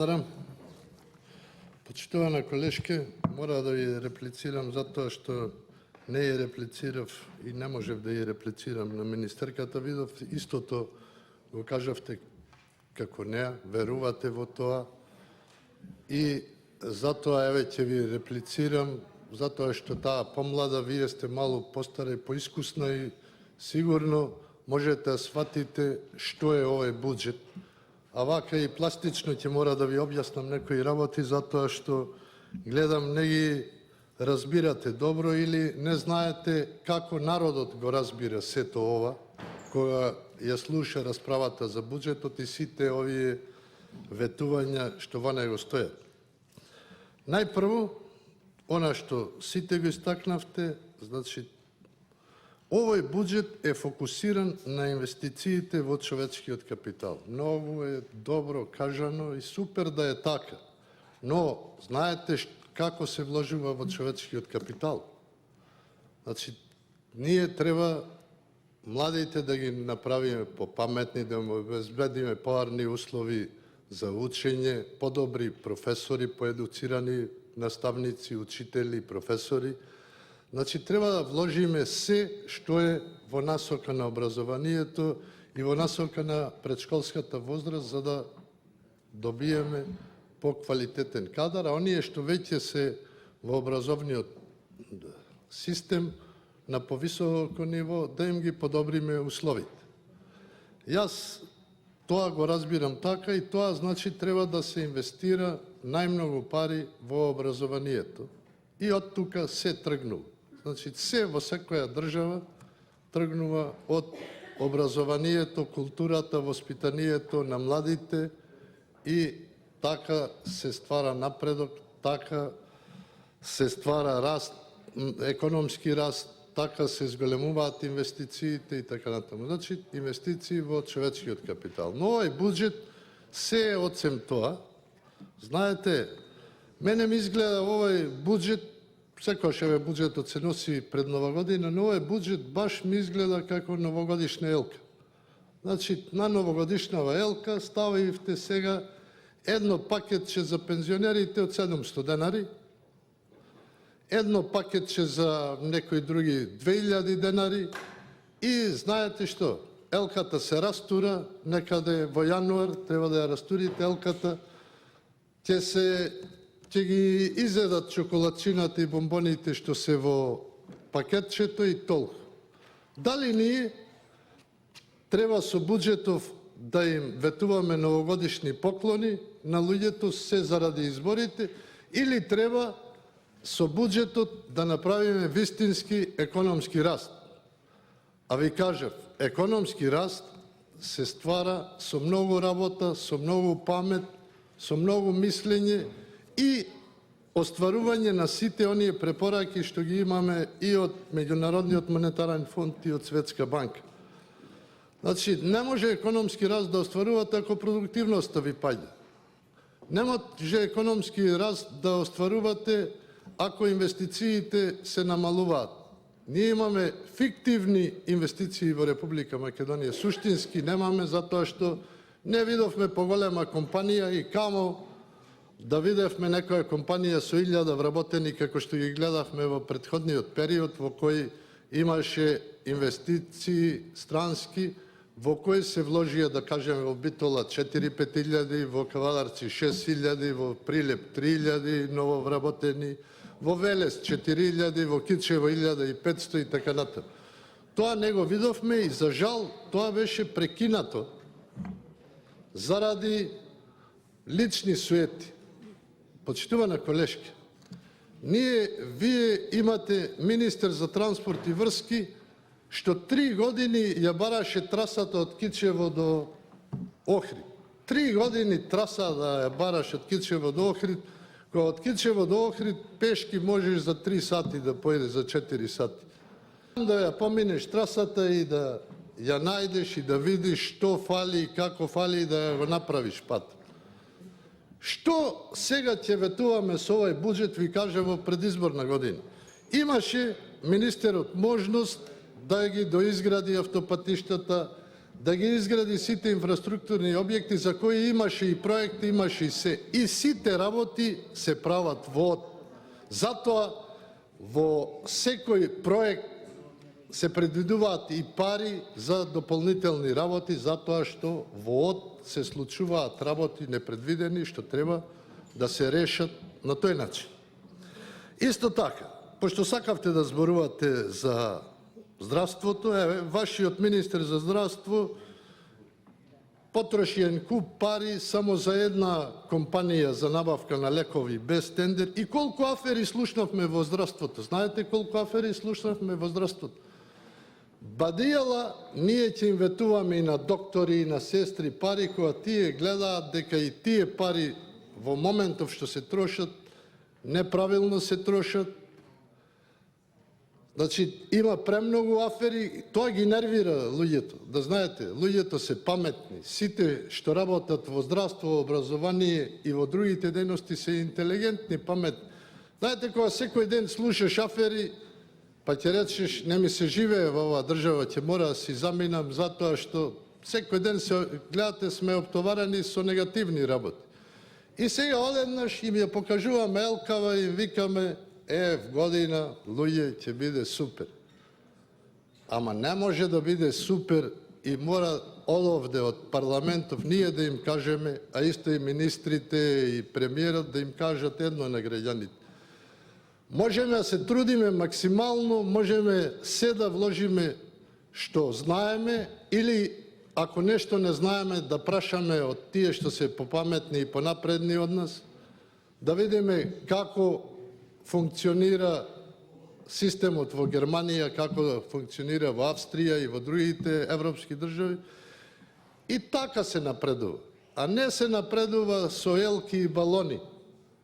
Благодарам. Почитувана колешке, мора да ви реплицирам затоа што не ја реплицирав и не можев да ја реплицирам на министерката. Видов истото го кажавте како неа, верувате во тоа и затоа еве ќе ви реплицирам, затоа што таа помлада, вие сте малку постара и поискусна и сигурно можете да сватите што е овој буџет. А вака и пластично ќе мора да ви објаснам некои работи, затоа што гледам не ги разбирате добро или не знаете како народот го разбира сето ова, кога ја слуша расправата за буџетот и сите овие ветувања што во него стојат. Најпрво, она што сите го истакнавте, значи, овој буџет е фокусиран на инвестициите во човечкиот капитал. Многу е добро кажано и супер да е така. Но знаете како се вложува во човечкиот капитал? Значи, ние треба младите да ги направиме попаметни, да му обезбедиме поарни услови за учење, подобри професори, поедуцирани наставници, учители, професори. Значи, треба да вложиме се што е во насока на образованието и во насока на предшколската возраст, за да добиеме поквалитетен кадар, а оние што веќе се во образовниот систем на повисоко ниво, да им ги подобриме условите. Јас тоа го разбирам така и тоа значи треба да се инвестира најмногу пари во образованието. И од тука се тргнува. Значи, се во секоја држава тргнува од образованието, културата, воспитанието на младите и така се ствара напредок, така се ствара раст, економски раст, така се зголемуваат инвестициите и така натаму. Значи, инвестиции во човечкиот капитал. Но овој буџет се е одсем тоа. Знаете, мене ми изгледа овој буџет, секојаш еве буџетот се носи пред Нова година, но овој буџет баш ми изгледа како новогодишна елка. Значи, на новогодишнава елка ставивте сега едно пакетче за пензионерите од 700 денари, едно пакетче за некои други 2000 денари и знаете што? Елката се растура некаде во јануар, треба да ја растурите елката, ќе ги изедат чоколадчината и бомбоните што се во пакетчето и толку. Дали ние треба со буџетов да им ветуваме новогодишни поклони на луѓето се заради изборите или треба со буџетот да направиме вистински економски раст? А ви кажав, економски раст се ствара со многу работа, со многу памет, со многу мислење и остварување на сите оние препораки што ги имаме и од Меѓународниот монетарен фонд и од Светска банка. Значи, не може економски раст да остварувате ако продуктивноста ви паѓа. Не може економски раст да остварувате ако инвестициите се намалуваат. Ние имаме фиктивни инвестиции во Република Македонија, суштински немаме, затоа што не видовме поголема компанија и камо да видевме некоја компанија со 1000 вработени како што ги гледавме во претходниот период во кој имаше инвестиции странски, во кој се вложија, да кажеме, во Битола 4-5 во Кавадарци 6.000, во Прилеп 3.000 ново вработени, во Велес 4.000, во Кичево 1.500 и така натаму. Тоа не го видовме и за жал тоа беше прекинато заради лични суети. Почитувана колешке, вие имате министер за транспорт и врски што 3 години ја бараше трасата од Кичево до Охрид. 3 години траса да ја бараш од Кичево до Охрид, кога од Кичево до Охрид пешки можеш за 3 сати да појдеш за 4 сати. Да ја поминеш трасата и да ја најдеш и да видиш што фали и како фали и да го направиш пат. Што сега ќе ветуваме со овој буџет, ви кажа, во предизборна година? Имаше министерот можност да ги доизгради автопатиштата, да ги изгради сите инфраструктурни објекти за кои имаше и проекти, имаше и се. И сите работи се прават во од. Затоа во секој проект се предвидуваат и пари за дополнителни работи, затоа што во од се случуваат работи непредвидени што треба да се решат на тој начин. Исто така, пошто сакавте да зборувате за здравството, вашиот министер за здравство потроши еден куп пари само за една компанија за набавка на лекови без тендер. И колку афери слушнавме во здравството? Знаете колку афери слушнавме во здравството? Бадијала, ние ќе им ветуваме и на доктори и на сестри пари, кога тие гледаат дека и тие пари во моментов што се трошат, неправилно се трошат. Значи, има премногу афери, тоа ги нервира луѓето. Да знаете, луѓето се паметни. Сите што работат во здравство, образование и во другите дејности се интелигентни, паметни. Знаете, кога секој ден слушаш афери, па ќе речеш, не ми се живее во оваа држава, ќе мора да си заминам, затоа што секој ден се гледате, сме оптоварени со негативни работи. И сега одеднаш им ја покажуваме елкава и викаме, в година, луѓе, ќе биде супер. Ама не може да биде супер и мора одовде од парламентов ние да им кажеме, а исто и министрите и премиерот да им кажат едно на граѓаните. Можеме да се трудиме максимално, можеме се да вложиме што знаеме или ако нешто не знаеме да прашаме од тие што се попаметни и понапредни од нас, да видиме како функционира системот во Германија, како функционира во Австрија и во другите европски држави. И така се напредува. А не се напредува со елки и балони.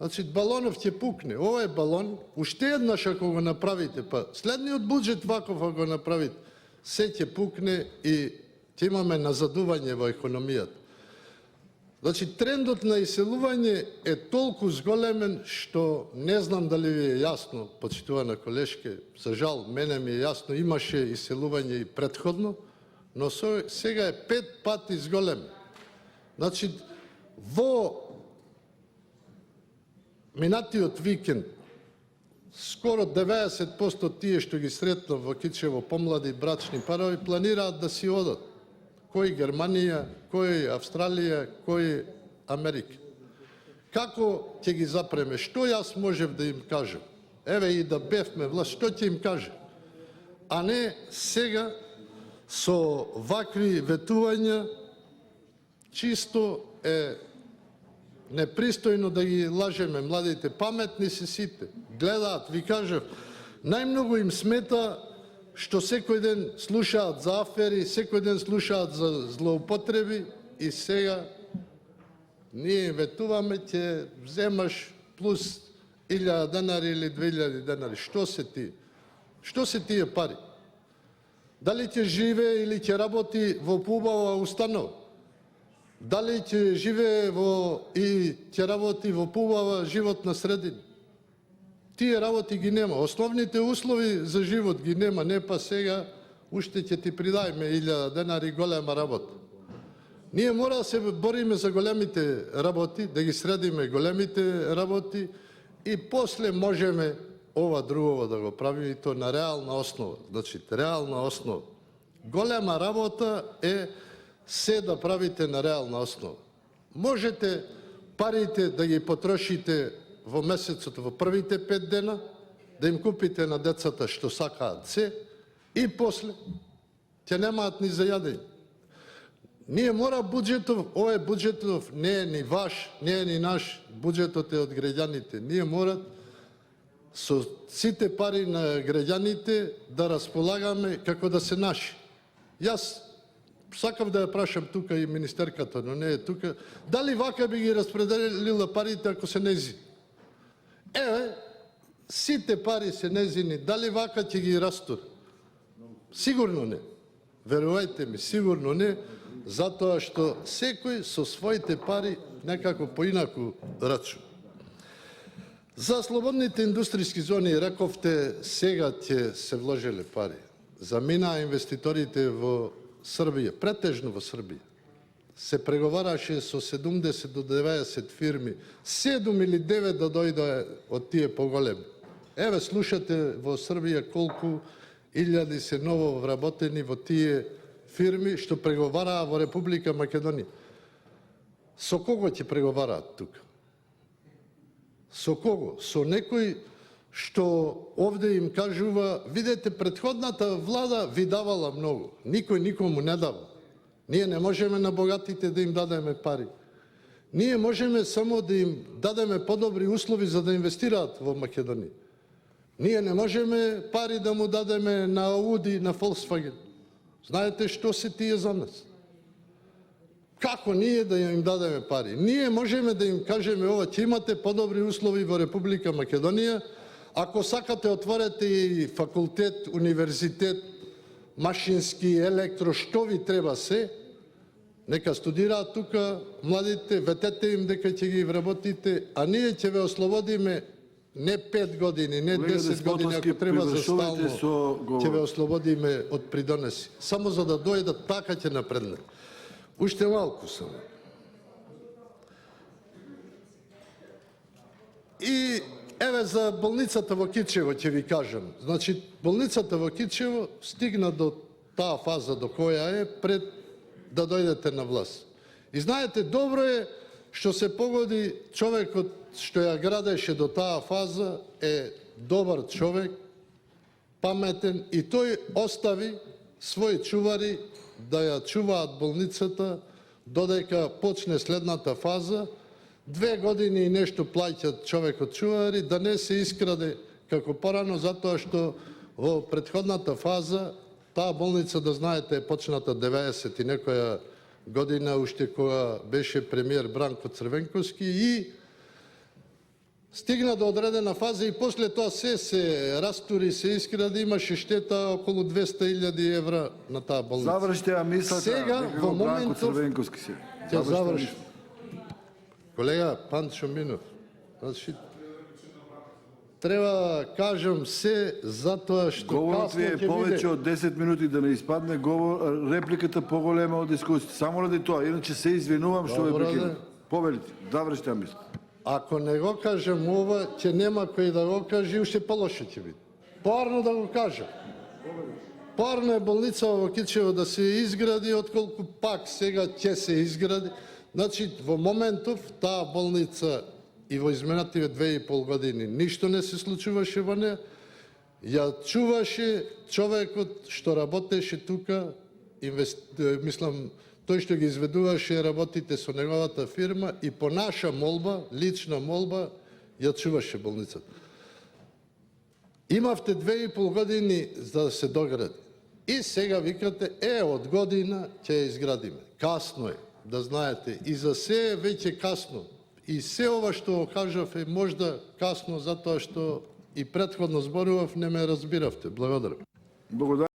Значи, балонов ќе пукне. Ова е балон. Уште еднаш ако го направите, па следниот буџет ваков ако го направите, се ќе пукне и ќе имаме назадување во економијата. Значи, трендот на иселување е толку зголемен што не знам дали ви е јасно, почитувана колешке, за жал, мене ми е јасно, имаше иселување и претходно, но сега е 5 пати зголемен. Значи, во минатиот викенд, скоро 90% тие што ги сретнав во Кичево, помлади брачни парови, планираат да си одат. Кој Германија, кој Австралија, кој Америка. Како ќе ги запреме? Што јас можев да им кажам? Еве и да бевме власт, што ќе им кажем? А не сега со вакви ветувања чисто е непристојно да ги лажеме младите. Паметни се сите. Гледаат, ви кажав, најмногу им смета што секој ден слушаат за афери, секој ден слушаат за злоупотреби и сега ние им ветуваме, ќе вземаш плюс 1000 денари или 2000 денари. Што се тие? Што се тие пари? Дали ќе живее или ќе работи во поубава установа? Дали ќе живее и ќе работи во поубава животна средина? Тие работи ги нема. Основните услови за живот ги нема. Не па сега уште ќе ти придајме 1000 денари голема работа. Ние мора да се бориме за големите работи, да ги средиме големите работи и после можеме ова друго да го правиме и то на реална основа. Значи, реална основа. Голема работа е се да правите на реална основа. Можете парите да ги потрошите во месецот, во првите 5 дена, да им купите на децата што сакаат се и после ќе немаат ни за јадење. Ние мора буџетов, овој буџетов не е ни ваш, не е ни наш, буџетот е од граѓаните. Ние мора со сите пари на граѓаните да располагаме како да се наши. Јас сакав да ја прашам тука и министерката, но не е тука, дали вака би ги распределила парите ако се незини? Еве, сите пари се незини, дали вака ќе ги растури? Сигурно не. Верувајте ми, сигурно не, затоа што секој со своите пари некако поинаку рачува. За слободните индустријски зони рековте сега ќе се вложеле пари. Заминаа инвеститорите во Србија, претежно во Србија, се преговараше со 70 до 90 фирми, 7 или 9 да дојде од тие поголеми. Еве, слушате во Србија колку илјади се ново вработени во тие фирми што преговараа во Република Македонија. Со кого ќе преговараат тука? Со кого? Со некој што овде им кажува, видете, претходната влада ви давала многу, никој никому не дава. Ние не можеме на богатите да им дадеме пари. Ние можеме само да им дадеме подобри услови за да инвестираат во Македонија. Ние не можеме пари да му дадеме на Ауди, на Volkswagen. Знаете што се тие за нас? Како ние да им дадеме пари? Ние можеме да им кажеме, ова, ќе имате подобри услови во Република Македонија, ако сакате отворете и факултет, универзитет, машински, електро, што ви треба се, нека студираат тука младите, ветете им дека ќе ги вработите, а ние ќе ве ослободиме не 5 години, не 10 години, ако треба за стално, ќе ве ослободиме од придонеси. Само за да дојдат, така ќе напредне. Уште малку само. И еве за болницата во Кичево ќе ви кажам. Значи, болницата во Кичево стигна до таа фаза до која е пред да дојдете на власт. И знаете, добро е што се погоди човекот што ја градеше до таа фаза е добар човек, паметен и тој остави своји чувари да ја чуваат болницата додека почне следната фаза. 2 години и нешто плаќат човекот чувари да не се искраде како порано, затоа што во претходната фаза таа болница, да знаете, е почната 90 и некоја година, уште кога беше премиер Бранко Црвенковски, и стигна до одредена фаза и после тоа се растури, се искради, имаше штета околу 200.000 евра на таа болница. Завршите ја мислата, сега во Бранко моментов Црвенковски се. ќе заврши. Колега Панчо Минов, значи треба да кажам се затоа што Говорот ви касно е ќе повеќе биде. од 10 минути да не испадне репликата поголема од дискусија. Само ради тоа, иначе се извинувам што ве Добро, прекинав. Повелите, завршите ја мислата. Ако не го кажам ова, ќе нема кој да го каже и уште полошо ќе биде. Поарно да го кажам. Поарно е болница во Кичево да се изгради, отколку пак сега ќе се изгради. Значи, во моментов таа болница и во изминативе 2,5 години ништо не се случуваше во неја. Ја чуваше човекот што работеше тука, мислам, тој што ги изведуваше работите со неговата фирма и по наша молба, лична молба, ја чуваше болницата. Имавте 2,5 години за да се догради. И сега викате, од година ќе ја изградиме. Касно е, да знаете. И за се е веќе касно. И се ова што го кажав е можда касно, затоа што и претходно зборував, не ме разбиравте. Благодарам. Благодарам.